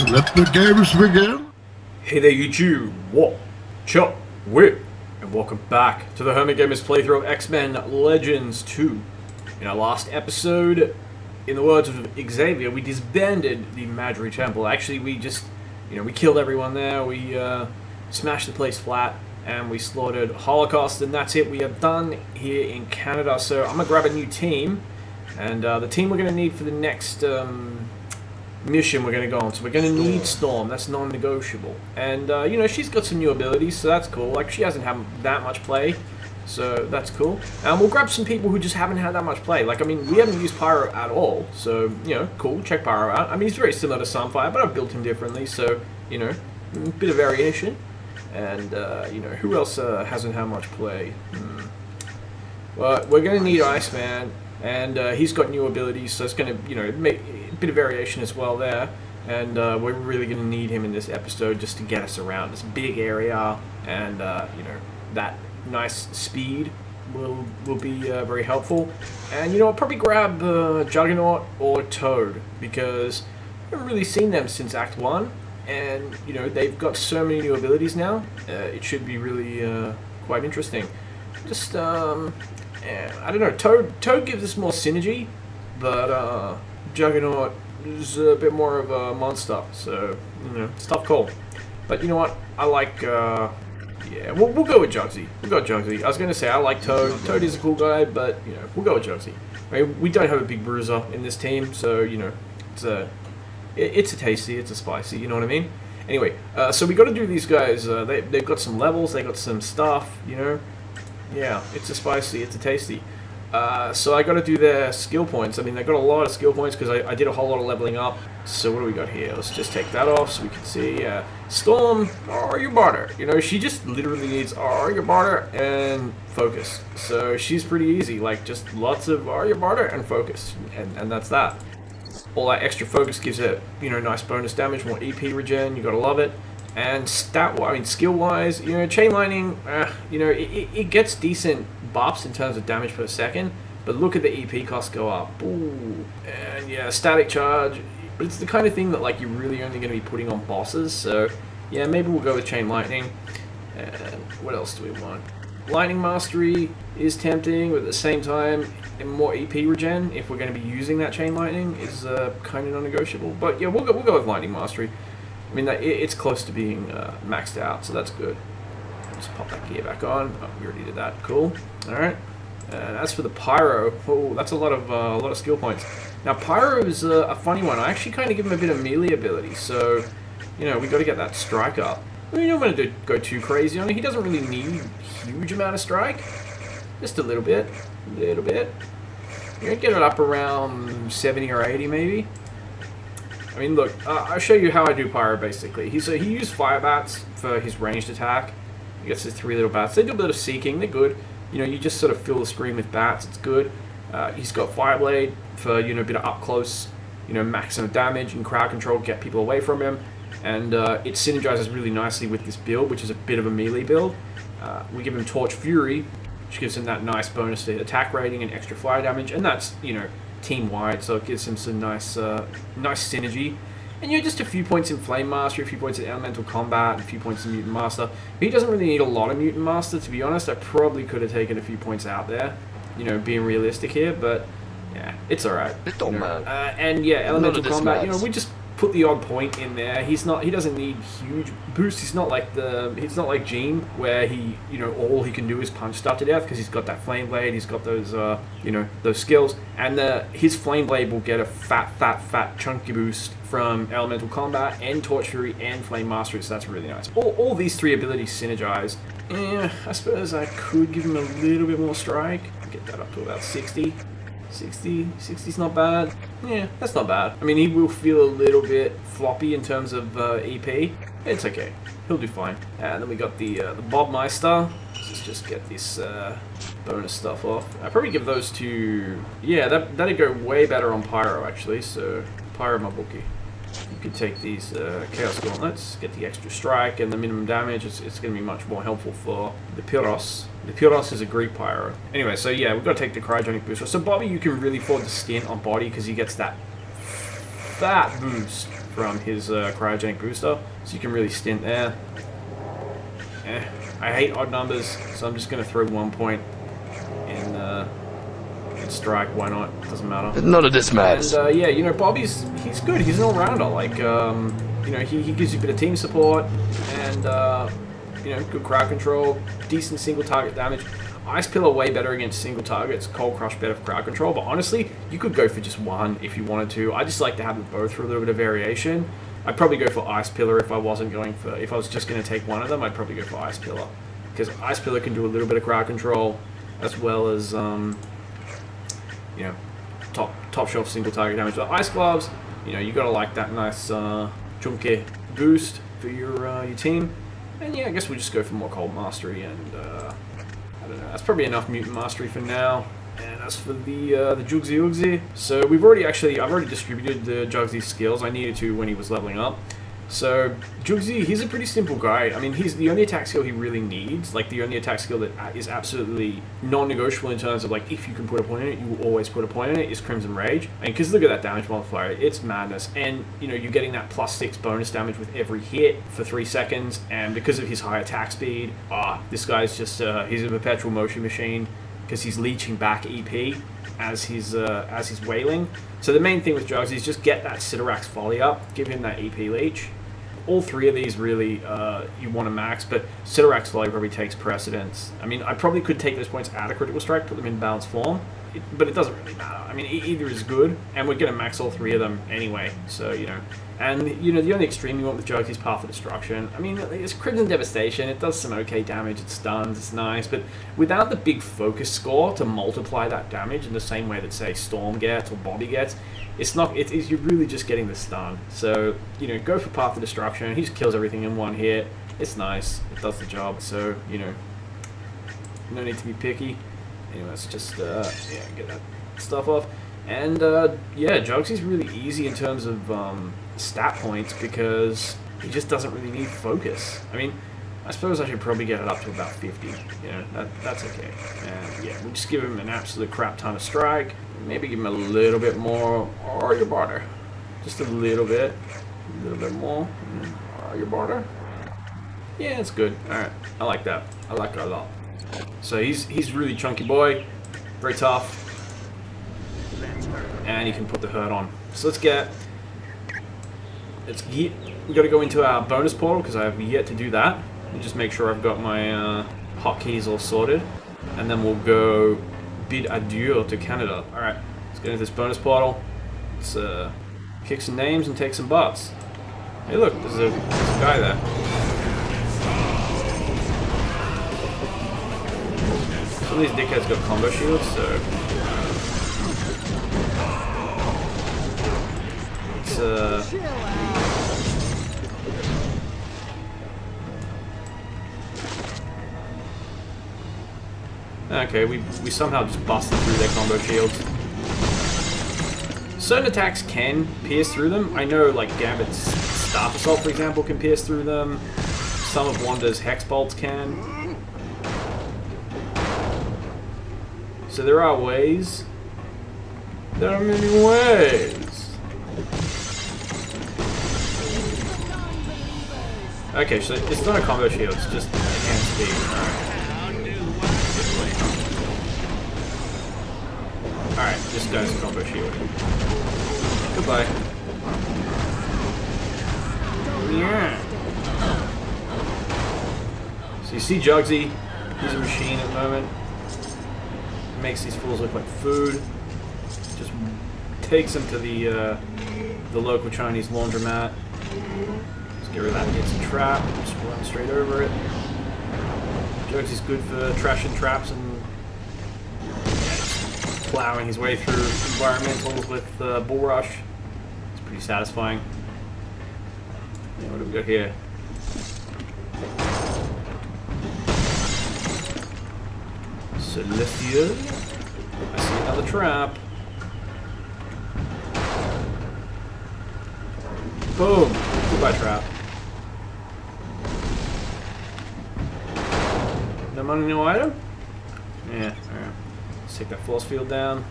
Let the games begin. Hey there YouTube, what, chop, whip, and welcome back to the Hermit Gamers playthrough of X-Men Legends 2. In our last episode, in the words of Xavier, we disbanded the Madry Temple. Actually, we just, we killed everyone there, we smashed the place flat, and we slaughtered Holocaust, and that's it. We are done here in Canada, so I'm going to grab a new team, and the team we're going to need for the next mission we're going to go on. So we're going to need Storm, that's non-negotiable. And, she's got some new abilities, so that's cool. Like, she hasn't had that much play, so that's cool. And we'll grab some people who just haven't had that much play. Like, I mean, we haven't used Pyro at all, so, cool, check Pyro out. I mean, he's very similar to Sunfire, but I've built him differently, so, a bit of variation. And, who else hasn't had much play? Well, we're going to need Iceman, and he's got new abilities, so it's going to, make a bit of variation as well there. And we're really going to need him in this episode just to get us around this big area, and, that nice speed will be very helpful. And, I'll probably grab Juggernaut or Toad, because I haven't really seen them since Act 1. And, they've got so many new abilities now, it should be really quite interesting. Just, I don't know, Toad gives us more synergy, but Juggernaut is a bit more of a monster, so, it's a tough call. But you know what, I like, we'll go with Jugsy. We'll go with Jugsy. I was going to say I like Toad. Toad is a cool guy, but, we'll go with Jugsy. I mean, we don't have a big bruiser in this team, so, it's a tasty, it's a spicy, you know what I mean? Anyway, so we got to do these guys. They've got some levels, they got some stuff, Yeah, it's a spicy, it's a tasty. So I got to do their skill points. I mean, they got a lot of skill points because I did a whole lot of leveling up. So what do we got here? Let's just take that off so we can see. Storm, are you barter? She just literally needs are you barter and focus. So she's pretty easy. Like just lots of are you barter and focus, and that's that. All that extra focus gives it, nice bonus damage, more EP regen, you gotta love it. And skill-wise, chain lightning, it gets decent buffs in terms of damage per second, but look at the EP cost go up. Ooh. And yeah, static charge, but it's the kind of thing that like you're really only gonna be putting on bosses, so yeah, maybe we'll go with chain lightning. And what else do we want? Lightning Mastery is tempting, but at the same time, more EP regen, if we're going to be using that Chain Lightning, is kind of non-negotiable. But yeah, we'll go with Lightning Mastery. I mean, it's close to being maxed out, so that's good. Just pop that gear back on. Oh, we already did that. Cool. All right. And as for the Pyro, oh, that's a lot of skill points. Now, Pyro is a funny one. I actually kind of give him a bit of melee ability, so we got to get that strike up. We don't want to go too crazy on it. He doesn't really need a huge amount of strike. Just a little bit. Get it up around 70 or 80 maybe. I mean, look, I'll show you how I do Pyro basically. He used Fire Bats for his ranged attack. He gets his 3 little bats. They do a bit of seeking, they're good. You just sort of fill the screen with bats, it's good. He's got Fireblade for, a bit of up close, maximum damage and crowd control, get people away from him. And it synergizes really nicely with this build, which is a bit of a melee build. We give him Torch Fury, which gives him that nice bonus to attack rating and extra fire damage, and that's, team-wide, so it gives him some nice synergy. And, just a few points in Flame Mastery, a few points in Elemental Combat, a few points in Mutant Master. But he doesn't really need a lot of Mutant Master, to be honest. I probably could have taken a few points out there, being realistic here, but, yeah, it's alright. And, yeah, Elemental Combat, we just put the odd point in there. He doesn't need huge boosts. He's not like Gene, where he, all he can do is punch stuff to death because he's got that Flame Blade. He's got those, those skills, and his Flame Blade will get a fat chunky boost from Elemental Combat and Torch Fury and Flame Mastery. So that's really nice. All these 3 abilities synergize. Yeah, I suppose I could give him a little bit more strike. Get that up to about 60. 60's not bad. Yeah, that's not bad. I mean, he will feel a little bit floppy in terms of EP. It's okay. He'll do fine. And then we got the Bobmeister. Let's just get this bonus stuff off. I'd probably give those to... Yeah, that'd go way better on Pyro, actually. So, Pyro my bookie. You could take these Chaos Gauntlets, get the extra strike and the minimum damage. It's going to be much more helpful for the Pyros. The Pyros is a Greek Pyro. Anyway, so yeah, we've got to take the Cryogenic Booster. So Bobby, you can really afford to stint on body because he gets that fat boost from his cryogenic booster, so you can really stint there. I hate odd numbers, so I'm just going to throw 1 point in strike. Why not? Doesn't matter. None of this matters. And yeah, you know, Bobby's he's good. He's an all-rounder. Like, you know, he gives you a bit of team support and you know, good crowd control, decent single target damage. Ice Pillar way better against single targets. Cold Crush better for crowd control. But honestly, you could go for just one if you wanted to. I just like to have them both for a little bit of variation. I'd probably go for Ice Pillar if I wasn't going for. If I was just going to take one of them, I'd probably go for Ice Pillar, because Ice Pillar can do a little bit of crowd control as well as you know, top shelf single target damage. But Ice Gloves, you know, you gotta like that nice chunky boost for your team. And yeah, I guess we'll just go for more Cold Mastery, and I don't know. That's probably enough Mutant Mastery for now. And as for the Jugsy Ugsy, so I've already distributed the Jugsy's skills. I needed to when he was leveling up. So Jugsy, he's a pretty simple guy. I mean, he's the only attack skill he really needs. Like, the only attack skill that is absolutely non-negotiable in terms of, like, if you can put a point in it, you will always put a point in it, is Crimson Rage. I mean, because look at that damage multiplier, it's madness. And, you know, you're getting that +6 bonus damage with every hit for 3 seconds. And because of his high attack speed, this guy's just, he's a perpetual motion machine, because he's leeching back EP as he's wailing. So the main thing with Jugs is just get that Siderax volley up, give him that EP leech. All three of these really you want to max, but Siderax volley probably takes precedence. I mean, I probably could take those points out of critical strike, put them in balanced form, but it doesn't really matter. I mean, either is good, and we're going to max all three of them anyway. So, you know, and you know, the only extreme you want with Jugs is Path of Destruction. I mean, it's Crimson Devastation. It does some okay damage. It stuns. It's nice, but without the big focus score to multiply that damage in the same way that, say, Storm gets or Bobby gets, it's not. You're really just getting the stun. So, you know, go for Path of Destruction. He just kills everything in one hit. It's nice. It does the job. So, you know, no need to be picky. Anyway, let's just yeah, get that stuff off. And yeah, Jugsy's really easy in terms of stat points, because he just doesn't really need focus. I mean, I suppose I should probably get it up to about 50. You know, that's okay. And yeah, we'll just give him an absolute crap ton of strike. Maybe give him a little bit more. Or your barter. Just a little bit more. Or your barter. Yeah, it's good. Alright, I like that. I like it a lot. So he's really chunky boy. Very tough. And you can put the hurt on. So we got to go into our bonus portal, because I have yet to do that. Let me just make sure I've got my hotkeys all sorted, and then we'll go bid adieu to Canada. All right, let's get into this bonus portal. Let's kick some names and take some butts. Hey, look, there's a guy there. Some of these dickheads got combo shields, so. Okay, we somehow just busted through their combo shields. Certain attacks can pierce through them. I know, like, Gambit's Staff Assault, for example, can pierce through them. Some of Wanda's Hex Bolts can. So there are ways. There are many ways. Okay, so it's not a combo shield, it's just enhanced speed. Alright, this guy's a combo shield. Goodbye. Yeah. So you see Jugsy, he's a machine at the moment. Makes these fools look like food. Just takes them to the local Chinese laundromat. Get rid of that, it's a trap, just run straight over it. Jugsy's good for trashing traps and plowing his way through environmentals with Bull Rush. It's pretty satisfying. Yeah, what do we got here? Celestial. I see another trap. Boom! Goodbye, trap. No money, no item? Yeah, alright. Let's take that force field down.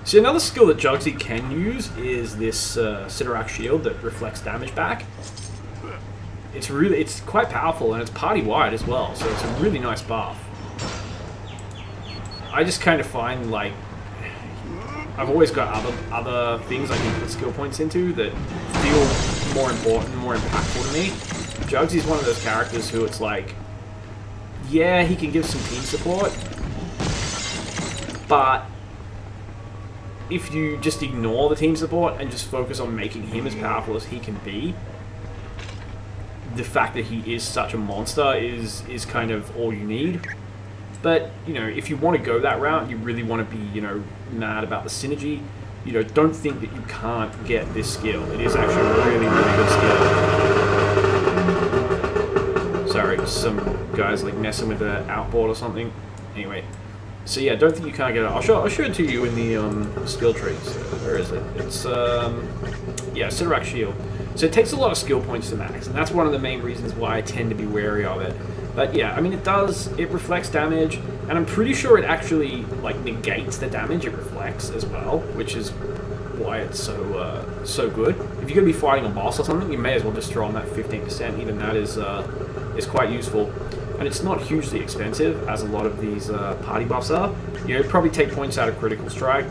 So another skill that Jugsy can use is this Sidorak shield that reflects damage back. It's quite powerful, and it's party wide as well, so it's a really nice buff. I just kind of find, like, I've always got other things I can put skill points into that feel more important, more impactful to me. Jugsy's one of those characters who it's like, yeah, he can give some team support, but if you just ignore the team support and just focus on making him as powerful as he can be, the fact that he is such a monster is kind of all you need. But, you know, if you want to go that route, you really want to be, you know, mad about the synergy, you know, don't think that you can't get this skill. It is actually a really, really good skill. Sorry, some guys, like, messing with the outboard or something. Anyway, so yeah, don't think you can't get it. I'll show it to you in the skill trees. Where is it? It's, yeah, Sidorak Shield. So it takes a lot of skill points to max, and that's one of the main reasons why I tend to be wary of it. But yeah, I mean, it reflects damage, and I'm pretty sure it actually, like, negates the damage it reflects as well, which is why it's so good. If you're going to be fighting a boss or something, you may as well just throw on that 15%. Even that is quite useful. And it's not hugely expensive, as a lot of these party buffs are. You know, it'd probably take points out of Critical Strike.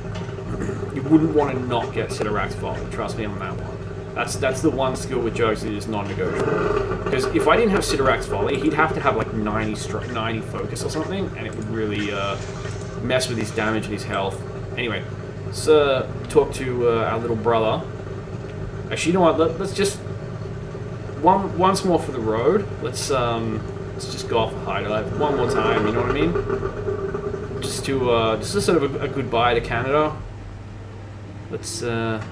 You wouldn't want to not get Sidorak's Volley, trust me on that one. That's the one skill with Jugs that is non-negotiable. Because if I didn't have Sidorak's Volley, he'd have to have like 90 focus or something, and it would really mess with his damage and his health. Anyway, let's talk to our little brother. Actually, you know what? Let's just once more for the road. Let's just go off the high dive one more time. You know what I mean? Just to sort of a goodbye to Canada. Let's yeah.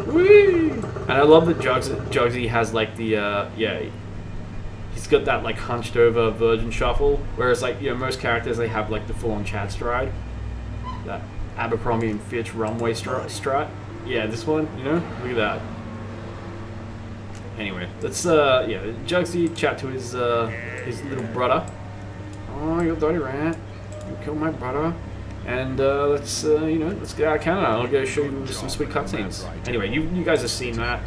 Whee! And I love that Jugsy has like the yeah, he's got that like hunched over virgin shuffle, whereas like, you know, most characters, they have like the full on Chad stride, that Abercrombie and Fitch runway strut. Yeah, this one, you know, look at that. Anyway, let's yeah, Jugsy chat to his little brother. Oh, you dirty rat! You killed my brother. And let's you know, let's get out of Canada. I'll go show you some sweet cutscenes. Anyway, you guys have seen that,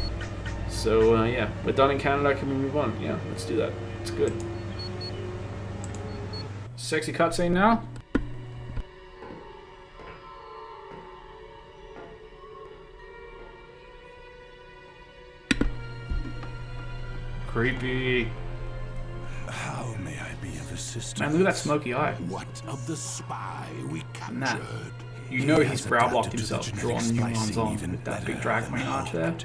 so yeah, we're done in Canada. Can we move on? Yeah, let's do that. It's good. Sexy cutscene now. Creepy. How may I be of assistance? Man, look at that smoky eye. What of the spy we captured? Nah. You know he's brow blocked himself, drawn neurons on with that big dragon arch there.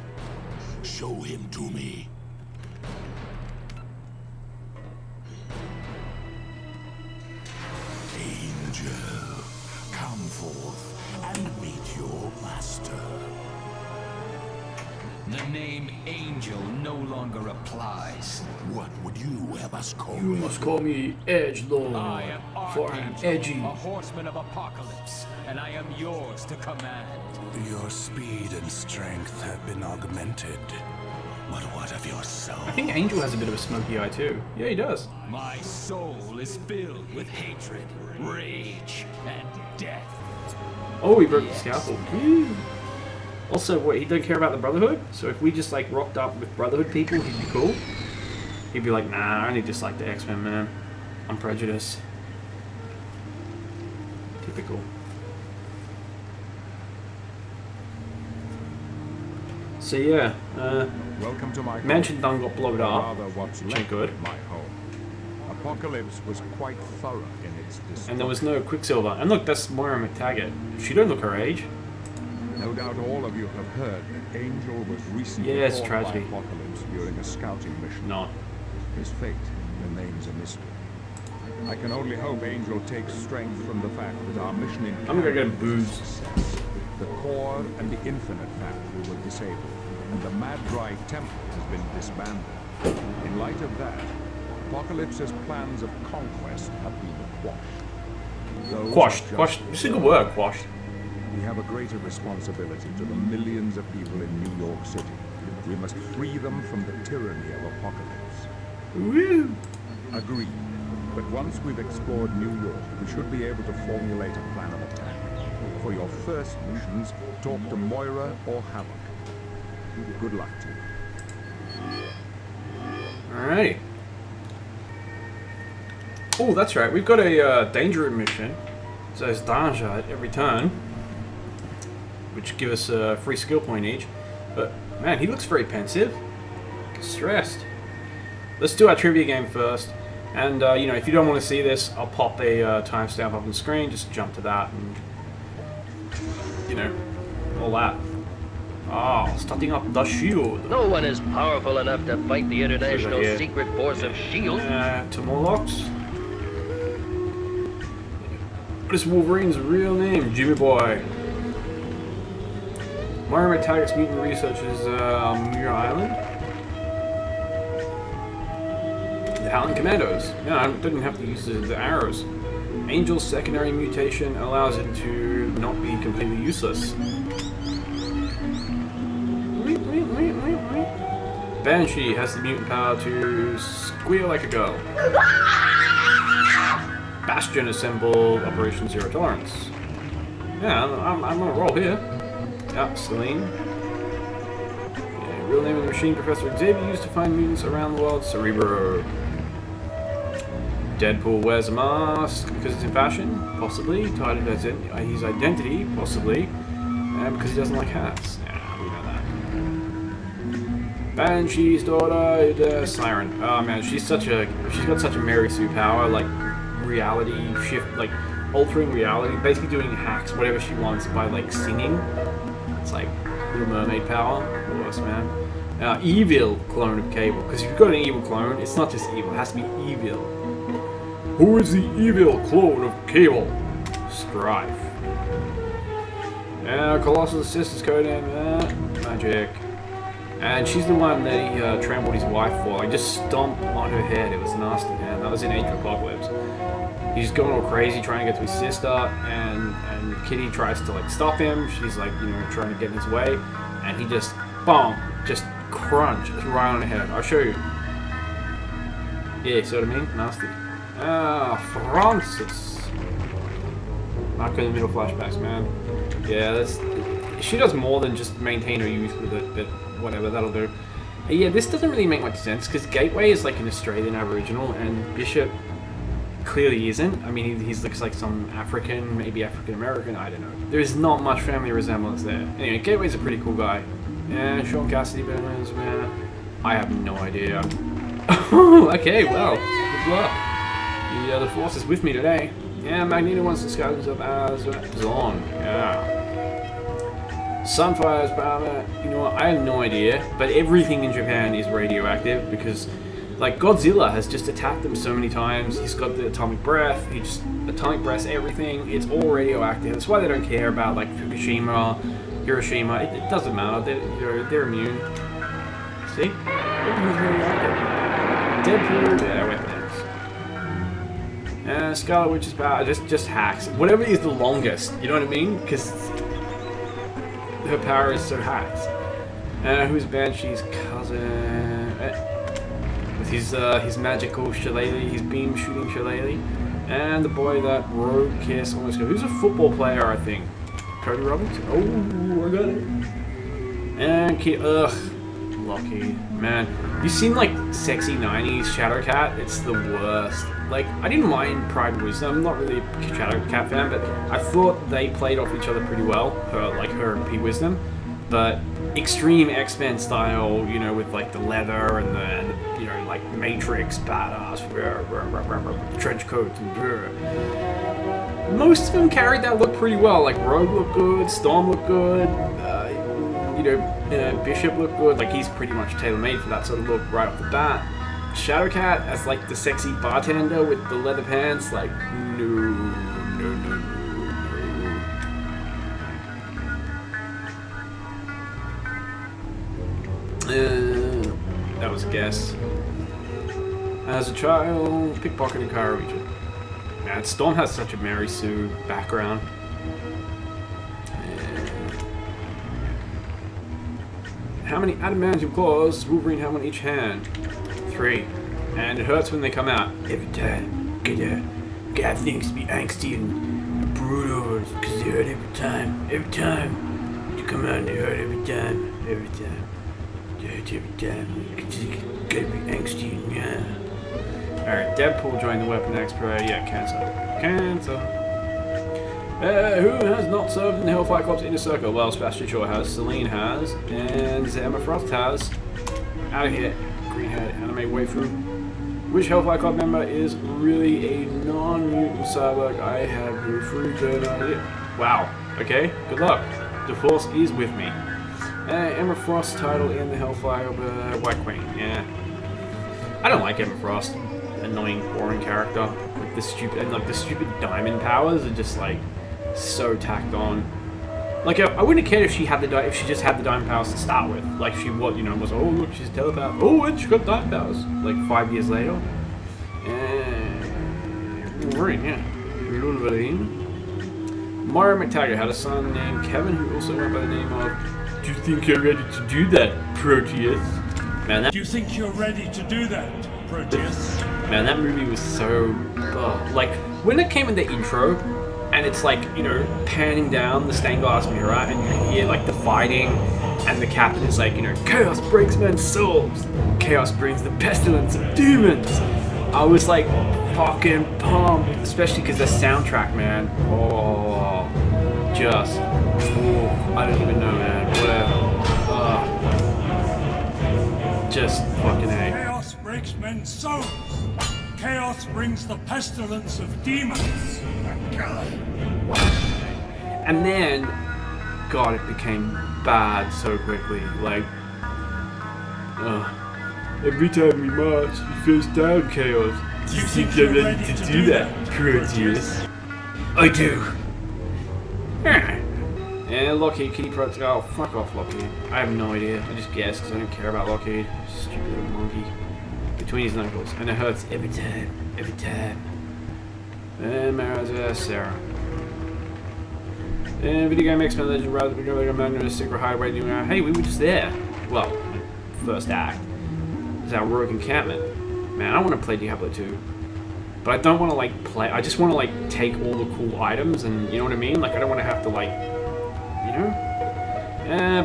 Show him to me. Angel, come forth and meet your master. The name Angel no longer applies. What would you have us call You me? must call me Edgelord, I am for I am Archangel, edgy. a horseman of apocalypse, and I am yours to command. Your speed and strength have been augmented. But what of your soul? I think Angel has a bit of a smoky eye too. Yeah, he does. My soul is filled with hatred, rage, and death. Oh, he broke the scalpel. Woo. Also, what, he don't care about the Brotherhood? So if we just like rocked up with Brotherhood people, he'd be cool? He'd be like, nah, I only dislike the X-Men, man. I'm prejudiced. Typical. So yeah, Welcome to my Mansion Dung got blown up, rather what's which ain't left good. of my home. Apocalypse was quite thorough in its destruction. And there was no Quicksilver. And look, that's Moira McTaggart. She don't look her age. No doubt all of you have heard that Angel was recently Yes, caught tragedy. by Apocalypse during a scouting mission. Not. His fate remains a mystery. I can only hope Angel takes strength from the fact that our mission in I'm gonna go get Canada was a booze. success. The core and the infinite factory were disabled, and the Mad Dry Temple has been disbanded. In light of that, Apocalypse's plans of conquest have been quashed. Those Quashed. are just Quashed. It's a good word, quashed. We have a greater responsibility to the millions of people in New York City. We must free them from the tyranny of Apocalypse. Woo! Agreed. But once we've explored New York, we should be able to formulate a plan of attack. For your first missions, talk to Moira or Havoc. Good luck to you. Alrighty. Oh, that's right. We've got a danger room mission. So it's danger at every turn, which give us a free skill point each. But man, he looks very pensive, stressed. Let's do our trivia game first. And you know, if you don't want to see this, I'll pop a timestamp up on the screen. Just jump to that, and you know, all that. Ah, starting up the shield. No one is powerful enough to fight the International Secret Force of S.H.I.E.L.D. To Morlocks. What is Wolverine's real name? Jimmy Boy. Moira targets mutant researchers, Muir Island. The Howling Commandos. Yeah, I didn't have to use the arrows. Angel's secondary mutation allows it to not be completely useless. Banshee has the mutant power to squeal like a girl. Bastion assemble Operation Zero Tolerance. Yeah, I'm on a roll here. Yeah, Celine. Yeah, real name of the machine Professor Xavier used to find mutants around the world. Cerebro. Deadpool wears a mask because it's in fashion, possibly. Tied to his identity, possibly. And because he doesn't like hats. Yeah, we know that. Banshee's daughter, the Siren. Oh man, she's got such a Mary Sue power, like reality shift, like altering reality, basically doing hacks, whatever she wants by like singing. It's like Little Mermaid power. Worse, man. Evil clone of Cable, because if you've got an evil clone, it's not just evil, it has to be evil. Who is the evil clone of Cable? Strife. Colossus' sister's codename, Magic. And she's the one that he trampled his wife for. Like, just stomped on her head. It was nasty, man. That was in Age of Apocalypse. He's going all crazy trying to get to his sister, and Kitty tries to like stop him. She's like, you know, trying to get in his way, and he just, boom, just crunch right on her head. I'll show you. Yeah, see what I mean? Nasty. Francis. Not in the middle flashbacks, man. Yeah, she does more than just maintain her youth with it, but whatever, that'll do. Yeah, this doesn't really make much sense, because Gateway is like an Australian Aboriginal, and Bishop clearly isn't. I mean, he looks like some African, maybe African American, I don't know. There's not much family resemblance there. Anyway, Gateway's a pretty cool guy. Yeah, Sean Cassidy Burns, man. I have no idea. Okay, well, good luck. The Force is with me today. Yeah, Magneto wants to disguise himself as Zorn. Yeah. Sunfire's power, you know what, I have no idea, but everything in Japan is radioactive because, like, Godzilla has just attacked them so many times. He's got the atomic breath, he just atomic breaths everything. It's all radioactive. That's why they don't care about, like, Fukushima, Hiroshima. It doesn't matter. They're immune. See? Everything's radioactive. Deadpool, yeah, weapons. Scarlet Witch's power, just hacks. Whatever is the longest, you know what I mean? Because her power is so hacked. Who's Banshee's cousin? With his magical shillelagh, his beam shooting shillelagh. And the boy that Rogue Kiss almost got. Who's a football player, I think? Cody Roberts? Oh, I got it. And Lucky. Man, you seen like sexy 90s Shadowcat? It's the worst. Like, I didn't mind Pride and Wisdom. I'm not really a Shadowcat fan, but I thought they played off each other pretty well. Her and P Wisdom. But extreme X-Men style, you know, with like the leather and the you know, like Matrix badass trench coats and most of them carried that look pretty well. Like Rogue looked good, Storm looked good, Bishop looked good. Like, he's pretty much tailor-made for that sort of look right off the bat. Shadowcat as like the sexy bartender with the leather pants, like no. That was a guess. As a child, pickpocketing car region. Man, Storm has such a Mary Sue background. How many adamantium claws does Wolverine have on each hand? 3. And it hurts when they come out every time. Get things to be angsty and brutal because they hurt every time. Every time you come out and they hurt every time. Every time. They hurt every time. You just gotta be angsty and yeah. Alright, Deadpool joined the Weapon Expert. Yeah, cancel. Who has not served in the Hellfire Club's inner circle? Well, Sebastian Shaw has, Celine has, and Emma Frost has. Out of here, greenhead anime waifu. Which Hellfire Club member is really a non-mutant cyborg? I have no freaking idea. Wow, okay, good luck. The Force is with me. Emma Frost's title in the Hellfire White Queen, yeah. I don't like Emma Frost. Annoying, boring character. Like the stupid diamond powers are just like so tacked on. Like I wouldn't have cared if she just had the diamond powers to start with. Like she was, was oh look, she's telepath. Oh, and she got diamond powers. Like 5 years later. And Wolverine, yeah. Wolverine. Mario McTaggart had a son named Kevin who also went by the name of. Do you think you're ready to do that, Proteus? Man, Do you think you're ready to do that, Proteus? Man, that movie was so like when it came in the intro. And it's like, panning down the stained glass mirror and you hear like the fighting and the captain is like, chaos breaks men's souls. Chaos brings the pestilence of demons. I was like fucking pumped, especially because the soundtrack, man. Oh, I don't even know, man. Whatever. Just fucking A. Chaos breaks men's souls. Chaos brings the pestilence of demons. And then, God, it became bad so quickly. Like, every time we march, it feels down, Chaos. Do you think you're ready to do that, Proteus? I do. And Lockheed, Kitty Proteus. Oh, fuck off, Lockheed. I have no idea. I just guessed because I don't care about Lockheed. Stupid little monkey. Between his knuckles. And it hurts every time. Every time. And Mara's Sarah. And Video Game X-Men Legend Rather Big Like a Magnet Secret Highway. Hey, we were just there. Well, first act. Is our rogue encampment. Man, I want to play Diablo 2. But I don't want to like play. I just want to like take all the cool items and you know what I mean? Like I don't want to have to like,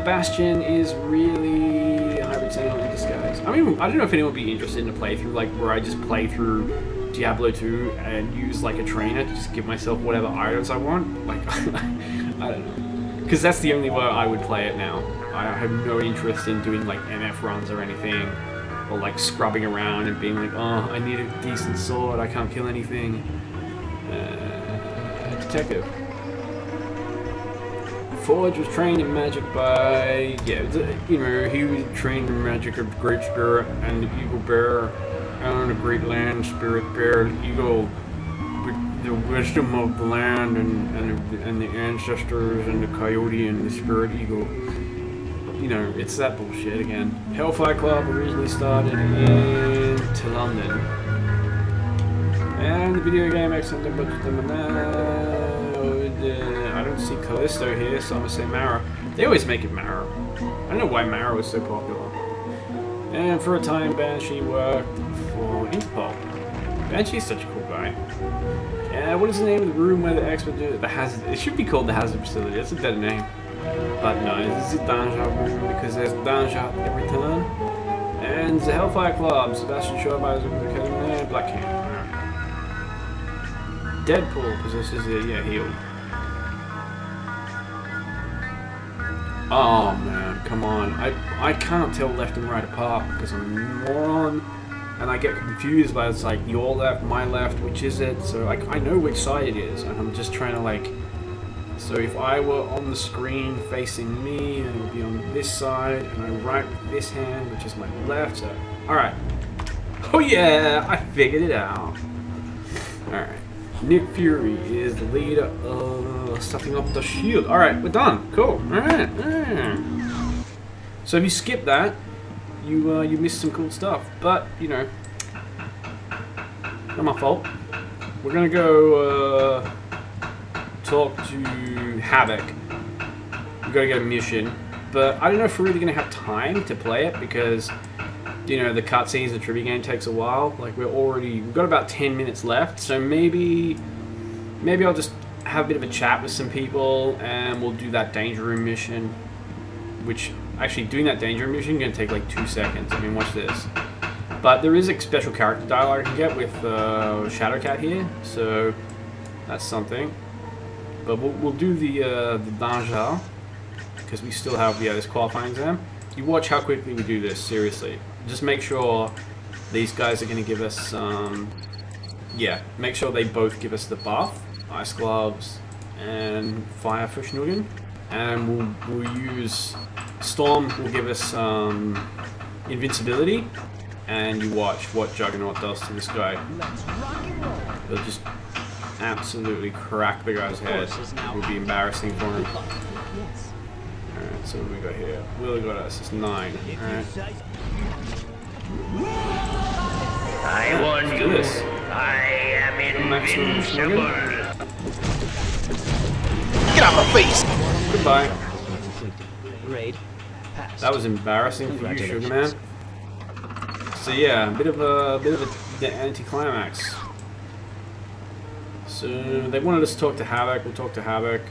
Bastion is really a hybrid sentinel in disguise. I mean, I don't know if anyone would be interested in a playthrough like where I just play through Diablo 2 and use like a trainer to just give myself whatever items I want. Like, I don't know. Because that's the only way I would play it now. I have no interest in doing like MF runs or anything. Or like scrubbing around and being like, oh, I need a decent sword, I can't kill anything. Detective. Forge was trained in magic by, he was trained in magic of the Great Spirit and the Eagle Bearer and the Great Land Spirit Bear, the Eagle, with the wisdom of the land and the ancestors and the Coyote and the Spirit Eagle. It's that bullshit again. Hellfire Club originally started in London. And the video game excellent budget I don't see Callisto here, so I'm gonna say Mara. They always make it Mara. I don't know why Mara was so popular. And for a time, Banshee worked for Interpol. Banshee's such a cool guy. What is the name of the room where the expert do the hazard? It should be called the hazard facility. That's a better name. But no, this is a danger room because there's danger every time. And the Hellfire Club, Sebastian Shaw by the Black King. Deadpool possesses a healed. Oh man, come on. I can't tell left and right apart because I'm a moron. And I get confused by it's like your left, my left, which is it? So like I know which side it is and I'm just trying to like. So if I were on the screen facing me, then it would be on this side, and I write with this hand, which is my left. So, all right. Oh yeah, I figured it out. All right. Nick Fury is the leader of setting up the shield. All right, we're done. Cool. All right. So if you skip that, you missed some cool stuff. But not my fault. We're gonna go. Talk to Havoc. We gotta get a mission, but I don't know if we're really gonna have time to play it because you know, the cutscenes, the trivia game takes a while. Like we've got about 10 minutes left, so maybe I'll just have a bit of a chat with some people and we'll do that danger room mission, which actually doing that danger room mission is going to take like 2 seconds. I mean, watch this. But there is a special character dialogue I can get with Shadowcat here, so that's something. But we'll do the danger, because we still have this qualifying exam. You watch how quickly we do this, seriously. Just make sure these guys are going to give us, make sure they both give us the buff, Ice Gloves and Fire for Schnugen. And we'll use, Storm will give us Invincibility, and you watch what Juggernaut does to this guy. They'll just absolutely crack the guy's head. It will be embarrassing for him. Alright, so what do we got here? Willie got us, it's 9. Alright. I warn you, I am invincible. Get out my face! Goodbye. Grade. Pass. That was embarrassing for you, Sugar Man. So yeah, a bit of the anticlimax. So they wanted us to talk to Havoc. We'll talk to Havoc.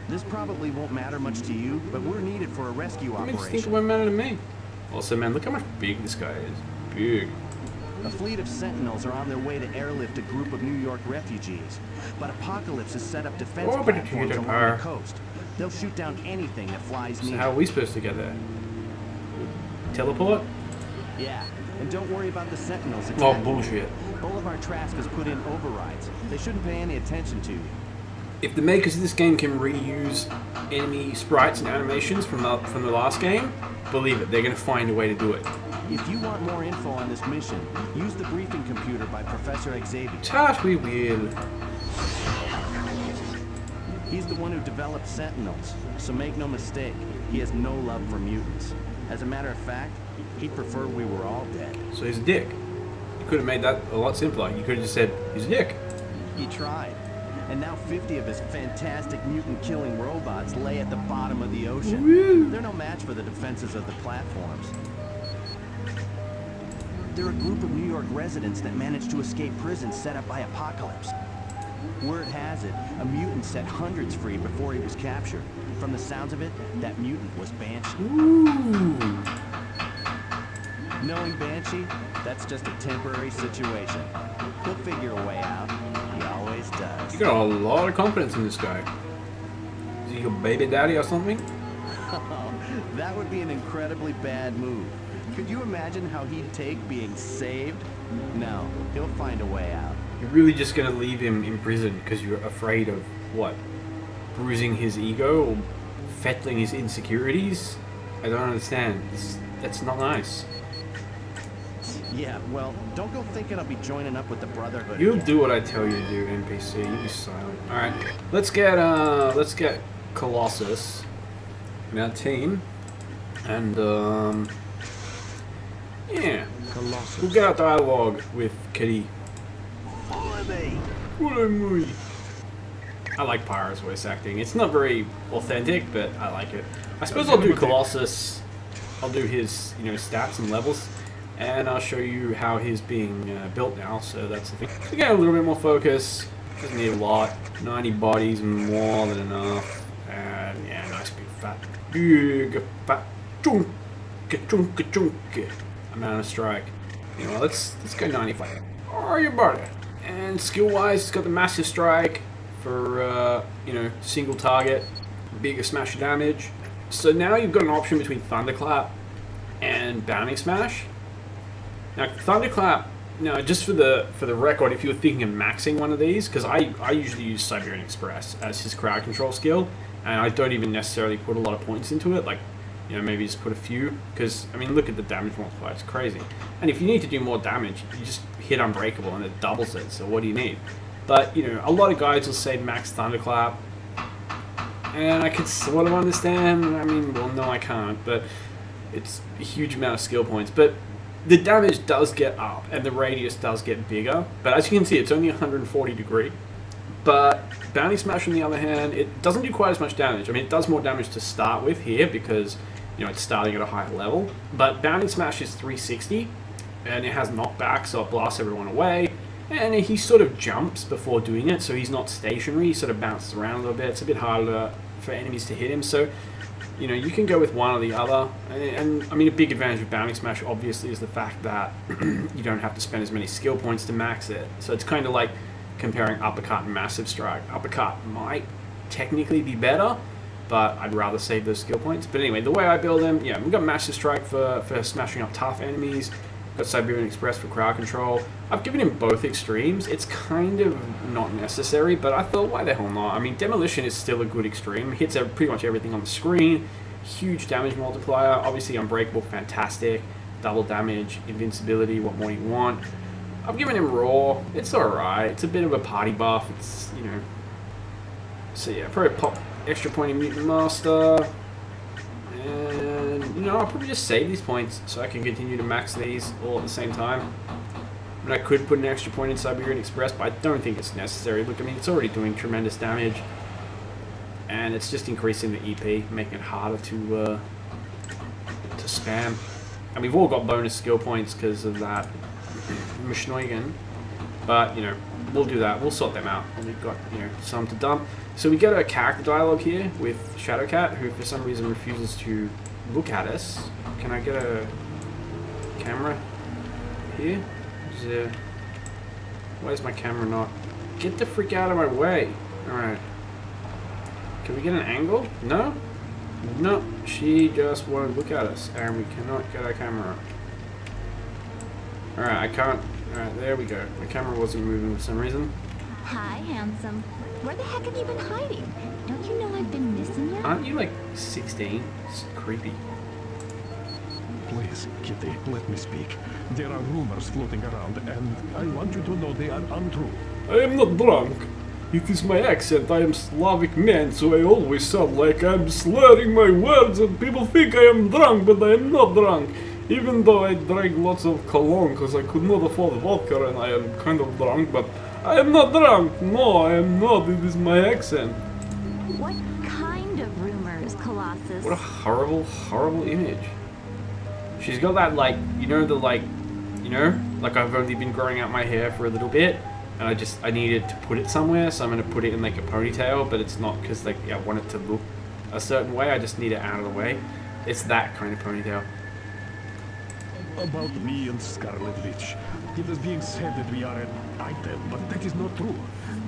This probably won't matter much to you, but we're needed for a rescue I just think it operation. won't matter to me. Also, man, look how much big this guy is. Big. A fleet of Sentinels are on their way to airlift a group of New York refugees, but Apocalypse has set up defense platforms along the coast. They'll shoot down anything that flies So near. how are we supposed to get there? Teleport? Yeah, and don't worry about the Sentinels Oh, attacking. bullshit. Boulevard Trask has put in overrides. They shouldn't pay any attention to you. If the makers of this game can reuse enemy sprites and animations from the last game, believe it, they're going to find a way to do it. If you want more info on this mission, use the briefing computer by Professor Xavier. That we will. He's the one who developed Sentinels, so make no mistake, he has no love for mutants. As a matter of fact, he'd prefer we were all dead. So he's a dick. You could have made that a lot simpler. You could have just said, he's a dick. He tried. And now 50 of his fantastic mutant-killing robots lay at the bottom of the ocean. Woo. They're no match for the defenses of the platforms. They're a group of New York residents that managed to escape prison set up by Apocalypse. Word has it, a mutant set hundreds free before he was captured. From the sounds of it, that mutant was Banshee. Ooh. Knowing Banshee, that's just a temporary situation. He'll figure a way out. He always does. You got a lot of confidence in this guy. Is he your baby daddy or something? That would be an incredibly bad move. Could you imagine how he'd take being saved? No, he'll find a way out. You're really just gonna leave him in prison because you're afraid of what? Bruising his ego or fettling his insecurities? I don't understand. That's not nice. Yeah, well, don't go thinking I'll be joining up with the Brotherhood. You'll again. do what I tell you to do, NPC. You be silent. Alright. Let's get Colossus in our team. And yeah. Colossus. We'll get our dialogue with Kitty. Follow me. I like Pyro's voice acting. It's not very authentic, but I like it. I suppose I'll do Colossus. I'll do his, stats and levels, and I'll show you how he's being built now. So that's the thing. So get a little bit more focus. Doesn't need a lot. 90 bodies, more than enough. And yeah, nice big fat chunk. I'm out of strike. Let's go 95. Oh, your body. And skill-wise, it's got the massive strike for single target, bigger smash damage. So now you've got an option between Thunderclap and Bounding Smash. Now Thunderclap, just for the record, if you were thinking of maxing one of these, because I usually use Siberian Express as his crowd control skill, and I don't even necessarily put a lot of points into it, like maybe just put a few, because look at the damage multiplier, it's crazy. And if you need to do more damage, you just hit Unbreakable and it doubles it, so what do you need? But a lot of guys will say max Thunderclap, and I could sort of understand. No I can't, but it's a huge amount of skill points. But the damage does get up and the radius does get bigger, but as you can see, it's only 140 degree. But Bounty Smash, on the other hand, it doesn't do quite as much damage. It does more damage to start with here because it's starting at a higher level. But Bounty Smash is 360, and it has knockback, so it blasts everyone away. And he sort of jumps before doing it, so he's not stationary. He sort of bounces around a little bit. It's a bit harder for enemies to hit him. So, you know, you can go with one or the other. And I mean, a big advantage of Bounty Smash, obviously, is the fact that you don't have to spend as many skill points to max it. So it's kind of like comparing Uppercut and Massive Strike. Uppercut might technically be better, but I'd rather save those skill points. But anyway, the way I build them, yeah, we've got Massive Strike for smashing up tough enemies. Got Siberian Express for crowd control. I've given him both extremes. It's kind of not necessary, but I thought, why the hell not? I mean, Demolition is still a good extreme. Hits pretty much everything on the screen. Huge damage multiplier. Obviously, Unbreakable, fantastic. Double damage, invincibility, what more you want. I've given him Raw. It's alright. It's a bit of a party buff. It's, you know... So yeah, probably pop extra point in Mutant Master. And, you know, I'll probably just save these points so I can continue to max these all at the same time. And I could put an extra point in Siberian Express, but I don't think it's necessary. Look, I mean, it's already doing tremendous damage. And it's just increasing the EP, making it harder to spam. And we've all got bonus skill points because of that Mishnoigan. But, you know, we'll do that. We'll sort them out. And we've got, you know, some to dump. So we get a character dialogue here with Shadowcat, who for some reason refuses to look at us. Can I get a camera here? Where's my camera not? Get the freak out of my way. Alright. Can we get an angle? No? No. She just won't look at us, and we cannot get our camera. Alright, I can't. Alright, there we go. My camera wasn't moving for some reason. Hi, handsome. Where the heck have you been hiding? Don't you know I've been missing you? Aren't you like 16? It's creepy. Please, Kitty, let me speak. There are rumors floating around, and I want you to know they are untrue. I am not drunk. It is my accent. I am Slavic man, so I always sound like I'm slurring my words and people think I am drunk, but I am not drunk. Even though I drank lots of cologne because I could not afford vodka and I am kind of drunk, but I am not drunk. No, I am not. It is my accent. What kind of rumors, Colossus? What a horrible, horrible image. She's got that, like, you know, the, like, you know, like I've only been growing out my hair for a little bit, and I needed to put it somewhere, so I'm going to put it in, like, a ponytail, but it's not because, like, I want it to look a certain way, I just need it out of the way. It's that kind of ponytail. About me and Scarlet Witch, it is being said that we are an item, but that is not true.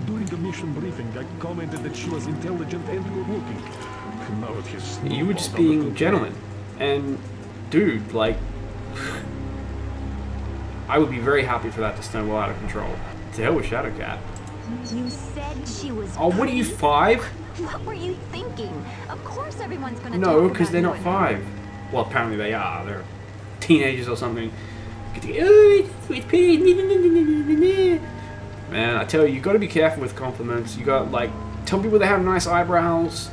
During the mission briefing, I commented that she was intelligent and good-looking. Now it is... You were just being a gentleman, and... Dude, like, I would be very happy for that to snowball out of control. To hell with Shadowcat. You said she was. Oh, what are you, 5? What were you thinking? Of course everyone's gonna. No, because they're not 5. Well, apparently they are. They're teenagers or something. Man, I tell you, you got to be careful with compliments. You got, like, tell people they have nice eyebrows.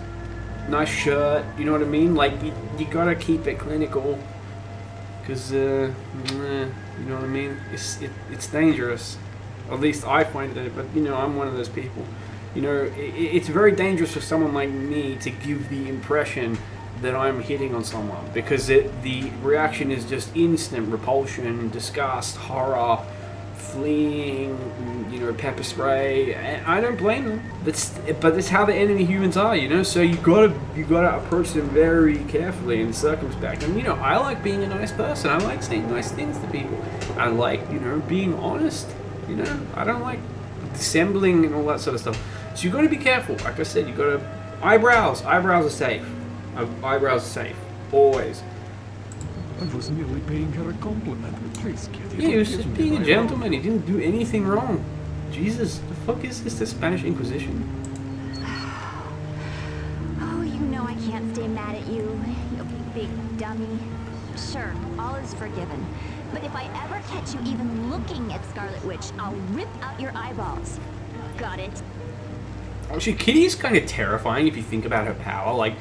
Nice shirt, you know what I mean? Like, you gotta keep it clinical, because, you know what I mean? It's dangerous. At least I find it, but, you know, I'm one of those people. You know, it's very dangerous for someone like me to give the impression that I'm hitting on someone, because the reaction is just instant repulsion, disgust, horror, fleeing, you know, pepper spray. And I don't blame them. But that's how the enemy humans are, you know. So you gotta approach them very carefully and circumspect. And you know, I like being a nice person. I like saying nice things to people. I like, you know, being honest. You know, I don't like dissembling and all that sort of stuff. So you gotta be careful. Like I said, you gotta eyebrows. Eyebrows are safe. Eyebrows are safe always. I was merely paying her a compliment. Please, Kitty. Yeah, he was just being a gentleman. He didn't do anything wrong. Jesus, the fuck is this? The Spanish Inquisition? Oh, you know I can't stay mad at you, you big dummy. Sure, all is forgiven. But if I ever catch you even looking at Scarlet Witch, I'll rip out your eyeballs. Got it? Actually, Kitty is kind of terrifying if you think about her power. Like,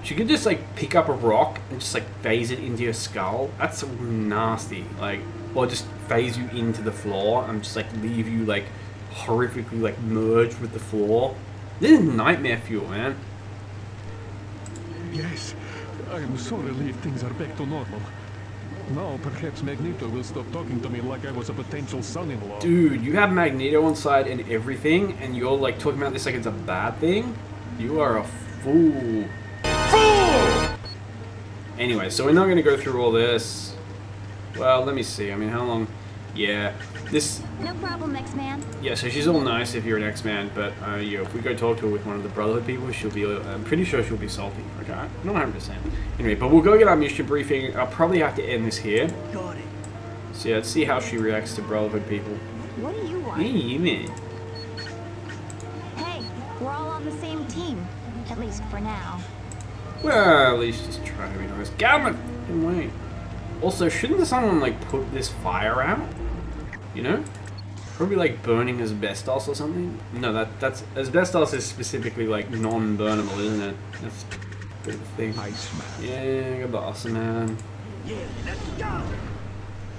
she could just, like, pick up a rock and just, like, phase it into your skull. That's nasty. Like, or just phase you into the floor and just, like, leave you, like, horrifically, like, merged with the floor. This is nightmare fuel, man. Yes, I am so relieved things are back to normal. Now perhaps Magneto will stop talking to me like I was a potential son-in-law. Dude, you have Magneto on side and everything, and you're like talking about this like it's a bad thing? You are a fool. Fool! Anyway, so we're not going to go through all this. Well, let me see. I mean, how long? Yeah, this... No problem, X-Man. Yeah, so she's all nice if you're an X-Man, but yeah, if we go talk to her with one of the Brotherhood people, she'll be... I'm pretty sure she'll be salty, okay? Not 100%. Anyway, but we'll go get our mission briefing. I'll probably have to end this here. Got it. So yeah, let's see how she reacts to Brotherhood people. What do you want? Hey, man. Hey, we're all on the same team. At least for now. Well, at least just try to be nice. Gammon! Wait. Also, shouldn't someone, like, put this fire out? You know? Probably, like, burning asbestos or something? No, that's... Asbestos is specifically, like, non-burnable, isn't it? That's a bit of a thing. Iceman. Yeah, good boss, man. Yeah, let's go.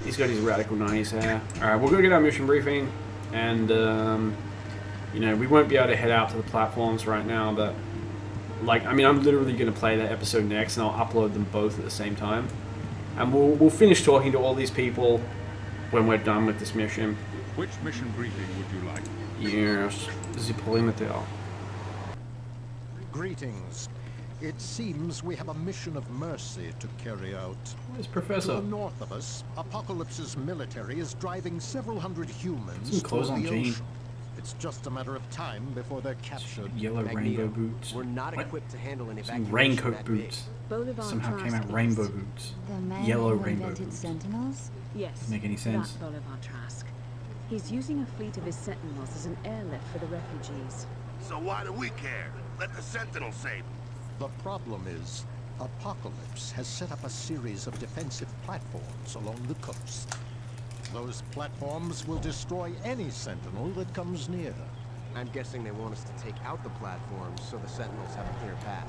He's got his radical 90s hair. Alright, we'll go get our mission briefing. And, you know, we won't be able to head out to the platforms right now, but... Like, I mean, I'm literally going to play that episode next, and I'll upload them both at the same time. And we'll finish talking to all these people when we're done with this mission. Which mission briefing would you like? Yes, the perimeter. Greetings. It seems we have a mission of mercy to carry out. Where's To Professor? the north of us, Apocalypse's military is driving several hundred humans Some clothes toward on the Jean. ocean. It's just a matter of time before they're captured. Yellow Magneto, rainbow boots. We're not What? equipped to handle an Some evacuation raincoat that big. boots. Boulevard Somehow came out Trask rainbow is- boots. The man Yellow who rainbow invented boots. Sentinels? Yes. Make any sense? That Boulevard Trask. He's using a fleet of his Sentinels as an airlift for the refugees. So why do we care? Let the Sentinels save them. The problem is, Apocalypse has set up a series of defensive platforms along the coast. Those platforms will destroy any Sentinel that comes near. I'm guessing they want us to take out the platforms so the Sentinels have a clear path.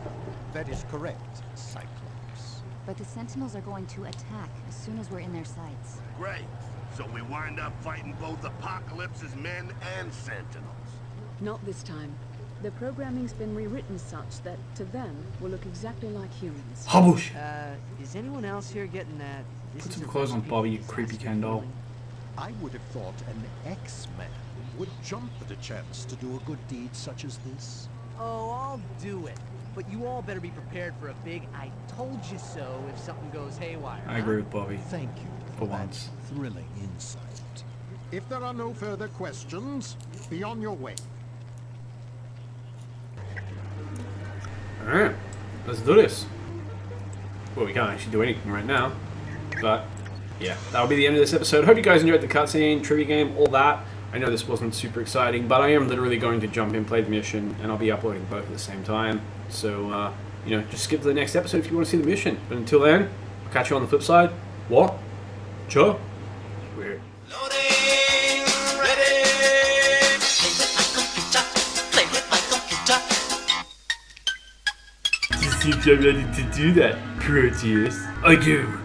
That is correct, Cyclops. But the Sentinels are going to attack as soon as we're in their sights. Great. So we wind up fighting both Apocalypse's men and Sentinels. Not this time. The programming's been rewritten such that, to them, will look exactly like humans. Habush! Is anyone else here getting that? Put some clothes on Bobby, you creepy Ken doll. I would have thought an X-Man would jump at a chance to do a good deed such as this. Oh, I'll do it. But you all better be prepared for a big I told you so if something goes haywire. I agree with Bobby. Thank you For that once. thrilling insight. If there are no further questions, be on your way. Alright, let's do this. Well, we can't actually do anything right now, but yeah, that'll be the end of this episode. Hope you guys enjoyed the cutscene, trivia game, all that. I know this wasn't super exciting, but I am literally going to jump in, play the mission, and I'll be uploading both at the same time. So, you know, just skip to the next episode if you want to see the mission. But until then, I'll catch you on the flip side. What? Sure. Weird. You seem so ready to do that, Proteus. I do.